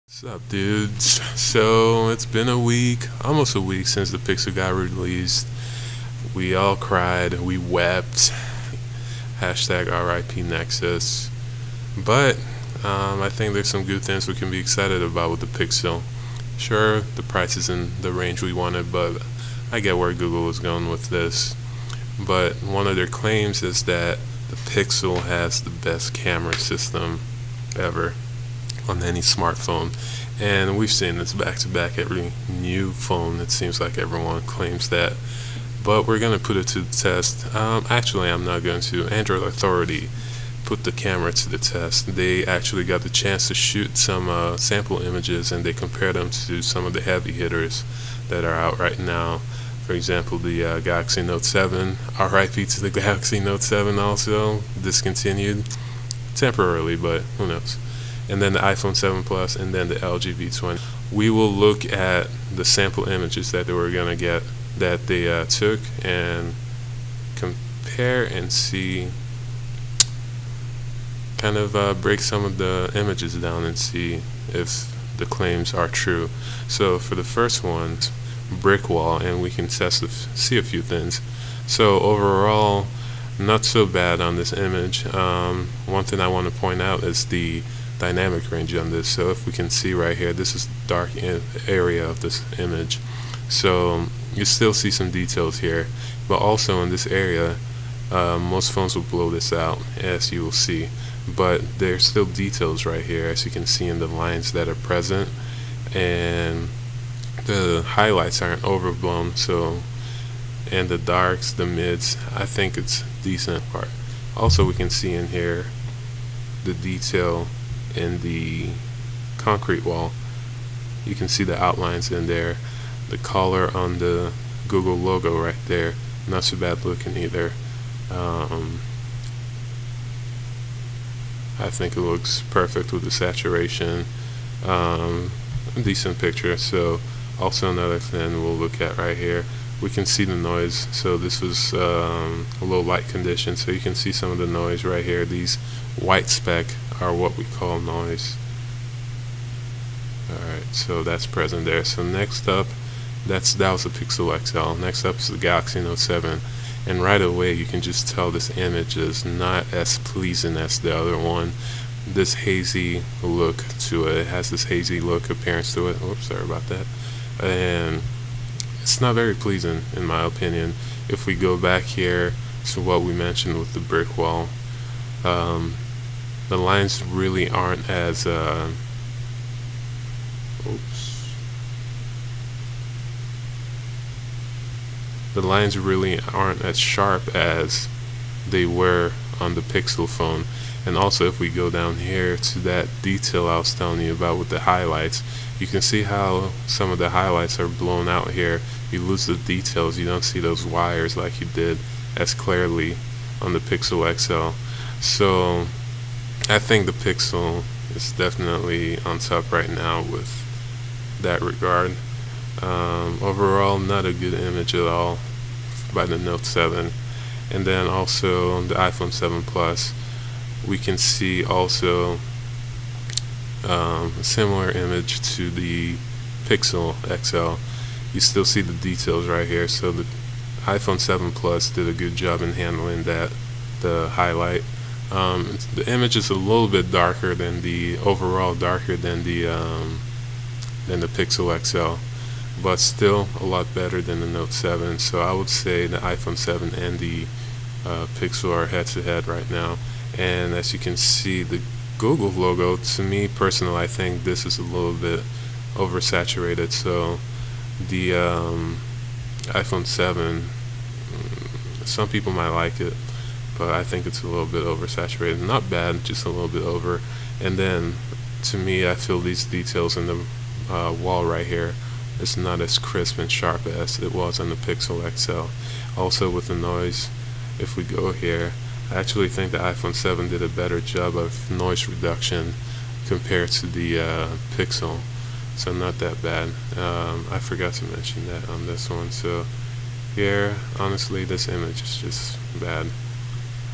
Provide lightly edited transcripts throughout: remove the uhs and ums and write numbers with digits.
What's up, dudes? So it's been a week, almost a week since the Pixel got released. We all cried, we wept. Hashtag RIP Nexus. But I think there's some good things we can be excited about with the Pixel. Sure, the price isn't the range we wanted, but I get where Google was going with this. But one of their claims is that the Pixel has the best camera system ever on any smartphone. And we've seen this back to back every new phone. It seems like everyone claims that. But we're going to put it to the test. Actually, I'm not going to. Android Authority put the camera to the test. They actually got the chance to shoot some sample images and they compared them to some of the heavy hitters that are out right now. For example, the Galaxy Note 7, RIP to the Galaxy Note 7 also, discontinued temporarily, but who knows. And then the iPhone 7 Plus, and then the LG V20. We will look at the sample images that they were going to get, that they took, and compare and see, kind of break some of the images down and see if the claims are true. So for the first one, brick wall, and we can see a few things. So overall, not so bad on this image. One thing I want to point out is the dynamic range on this. So if we can see right here, this is the dark area of this image. So you still see some details here, but also in this area, most phones will blow this out, as you will see. But there's still details right here, as you can see in the lines that are present, and the highlights aren't overblown. So, and the darks, the mids, I think it's decent part. Also, we can see in here the detail in the concrete wall. You can see the outlines in there. The color on the Google logo right there, not so bad looking either. I think it looks perfect with the saturation. Decent picture. So also another thing we'll look at right here, we can see the noise. So this was a low light condition, so you can see some of the noise right here. These white speck are what we call noise. Alright, so that's present there. So next up, that was the Pixel XL. Next up is the Galaxy Note 7. And right away you can just tell this image is not as pleasing as the other one. This hazy look to it. It has this hazy look appearance to it. Oops, sorry about that. And it's not very pleasing in my opinion. If we go back here to what we mentioned with the brick wall, the lines really aren't as the lines really aren't as sharp as they were on the Pixel phone. And also if we go down here to that detail I was telling you about with the highlights, you can see how some of the highlights are blown out here. You lose the details, you don't see those wires like you did as clearly on the Pixel XL. So I think the Pixel is definitely on top right now with that regard. Overall, not a good image at all by the Note 7. And then also the iPhone 7 Plus, we can see also a similar image to the Pixel XL. You still see the details right here. So the iPhone 7 Plus did a good job in handling that, the highlight. The image is a little bit darker than the overall, darker than the Pixel XL, but still a lot better than the Note 7. So I would say the iPhone 7 and the Pixel are head to head right now. And as you can see, the Google logo, to me personally, I think this is a little bit oversaturated. So the iPhone 7, some people might like it, but I think it's a little bit oversaturated. Not bad, just a little bit over. And then to me, I feel these details in the wall right here is not as crisp and sharp as it was on the Pixel XL. Also with the noise, if we go here, I actually think the iPhone 7 did a better job of noise reduction compared to the Pixel. So not that bad. I forgot to mention that on this one. So here, honestly, this image is just bad.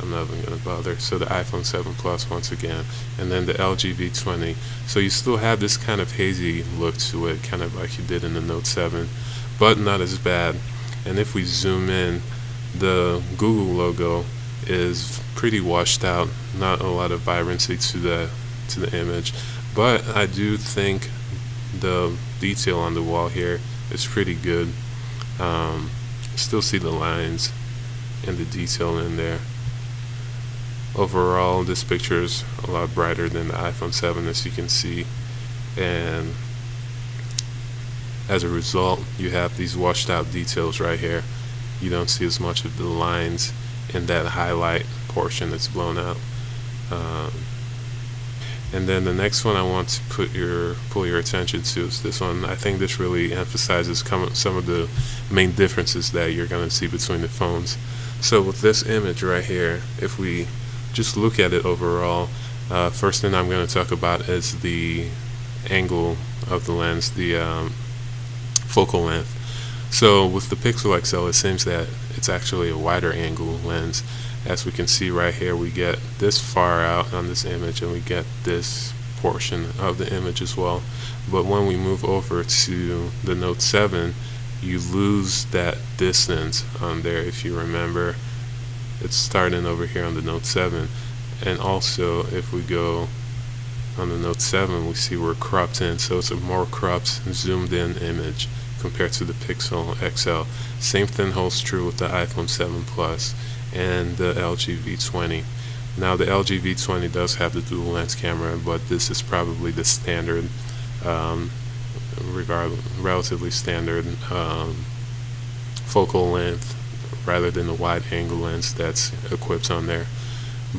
I'm not even going to bother. So the iPhone 7 Plus once again, and then the LG V20. So you still have this kind of hazy look to it, kind of like you did in the Note 7, but not as bad. And if we zoom in, the Google logo is pretty washed out, not a lot of vibrancy to the image, but I do think the detail on the wall here is pretty good. Still see the lines and the detail in there. Overall, this picture is a lot brighter than the iPhone 7, as you can see, and as a result you have these washed out details right here. You don't see as much of the lines in that highlight portion that's blown out. And then the next one I want to pull your attention to is this one. I think this really emphasizes some of the main differences that you're going to see between the phones. So with this image right here, if we just look at it overall, first thing I'm going to talk about is the angle of the lens, the focal length. So with the Pixel XL, it seems that it's actually a wider angle lens. As we can see right here, we get this far out on this image, and we get this portion of the image as well. But when we move over to the Note 7, you lose that distance on there. If you remember, it's starting over here on the Note 7. And also, if we go on the Note 7, we see we're cropped in, so it's a more cropped, zoomed in image compared to the Pixel XL. Same thing holds true with the iPhone 7 Plus and the LG V20. Now the LG V20 does have the dual lens camera, but this is probably the standard, relatively standard focal length rather than the wide angle lens that's equipped on there.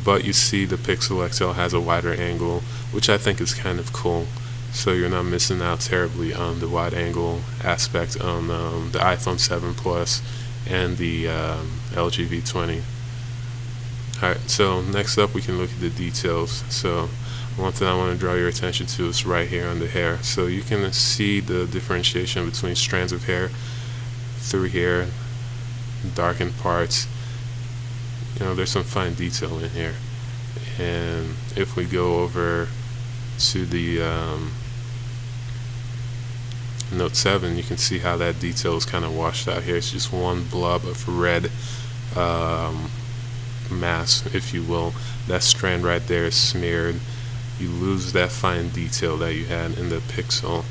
But you see the Pixel XL has a wider angle, which I think is kind of cool. So you're not missing out terribly on the wide angle aspect on the iPhone 7 Plus and the LG V20. Alright, so next up we can look at the details. So one thing I want to draw your attention to is right here on the hair. So you can see the differentiation between strands of hair through here, darkened parts. You know, there's some fine detail in here. And if we go over to the Note 7, you can see how that detail is kind of washed out here. It's just one blob of red mass, if you will. That strand right there is smeared. You lose that fine detail that you had in the Pixel.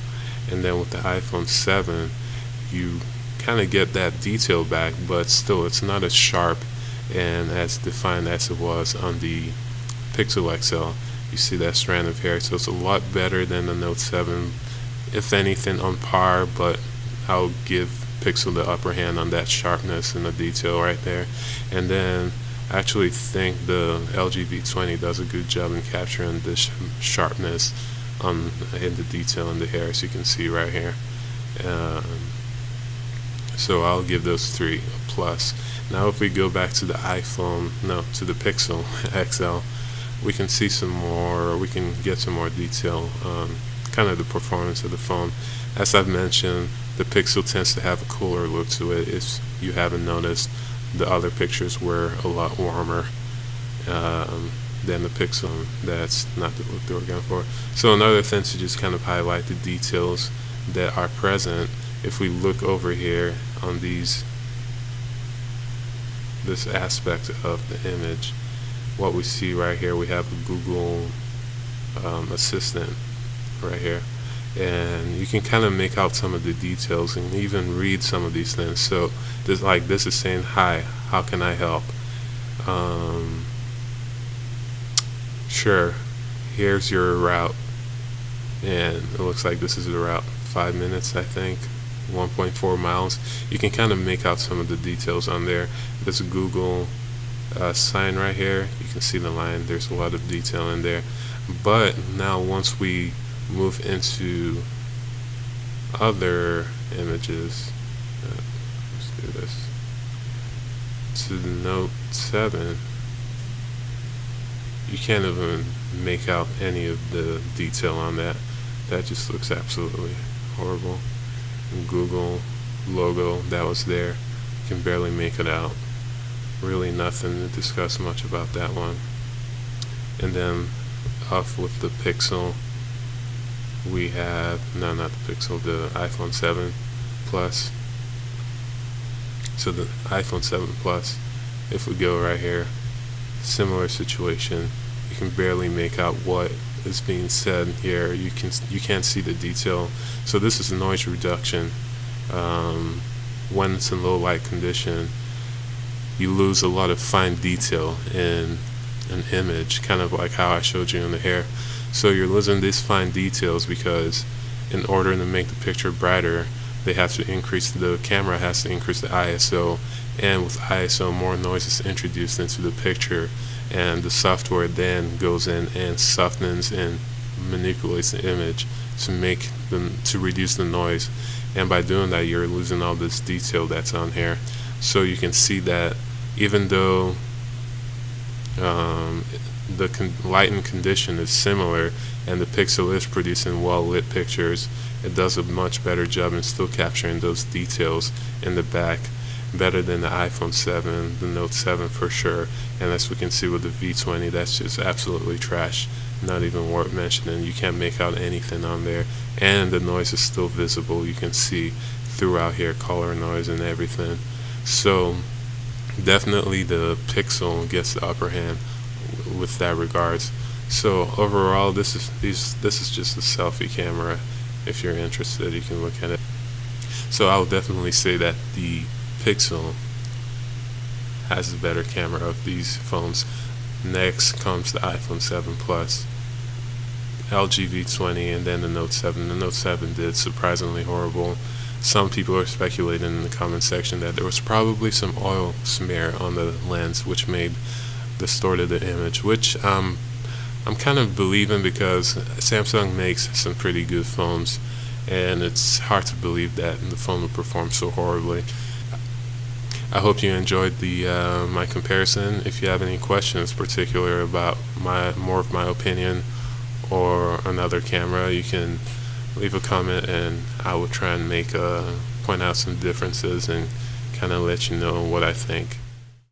And then with the iPhone 7, you kind of get that detail back, but still it's not as sharp and as defined as it was on the Pixel XL. You see that strand of hair, so it's a lot better than the Note 7, if anything on par, but I'll give Pixel the upper hand on that sharpness and the detail right there. And then I actually think the LG V20 does a good job in capturing this sharpness in the detail in the hair, as you can see right here. So I'll give those 3 a plus. Now if we go back to the to the Pixel XL, we can see some more, or we can get some more detail on kind of the performance of the phone. As I've mentioned, the Pixel tends to have a cooler look to it. If you haven't noticed, the other pictures were a lot warmer than the Pixel. That's not the look that we're going for. So another thing to just kind of highlight the details that are present. If we look over here on this aspect of the image, what we see right here, we have a Google Assistant right here, and you can kind of make out some of the details and even read some of these things. So this is saying, "Hi, how can I help?" Sure, here's your route, and it looks like this is the route. 5 minutes, I think. 1.4 miles. You can kind of make out some of the details on there. There's a Google sign right here. You can see the line. There's a lot of detail in there. But now once we move into other images, let's do this, to the Note 7, you can't even make out any of the detail on that. That just looks absolutely horrible. Google logo that was there, you can barely make it out. really nothing to discuss much about that one. And then off with the Pixel, we have, no, not the Pixel, the iPhone 7 Plus. So the iPhone 7 Plus, if we go right here, similar situation. You can barely make out what is being said here. You can't see the detail. So this is noise reduction. When it's in low light condition, you lose a lot of fine detail in an image, kind of like how I showed you in the hair. So you're losing these fine details because in order to make the picture brighter, they have to increase, the camera has to increase the ISO, and with ISO more noise is introduced into the picture, and the software then goes in and softens and manipulates the image to reduce the noise, and by doing that you're losing all this detail that's on here. So you can see that even though the light and condition is similar and the Pixel is producing well lit pictures, it does a much better job in still capturing those details in the back, better than the iPhone 7, the Note 7 for sure. And as we can see with the V20, that's just absolutely trash, not even worth mentioning. You can't make out anything on there, and the noise is still visible. You can see throughout here color noise and everything. So definitely the Pixel gets the upper hand with that regards. So overall, this is just a selfie camera. If you're interested, you can look at it. So I would definitely say that the Pixel has the better camera of these phones. Next comes the iPhone 7 Plus, LG V20, and then the Note 7. The Note 7 did surprisingly horrible. Some people are speculating in the comment section that there was probably some oil smear on the lens, which distorted the image, which I'm kind of believing, because Samsung makes some pretty good phones, and it's hard to believe that the phone will perform so horribly. I hope you enjoyed my comparison. If you have any questions particular about more of my opinion or another camera, you can leave a comment and I will try and point out some differences and kind of let you know what I think.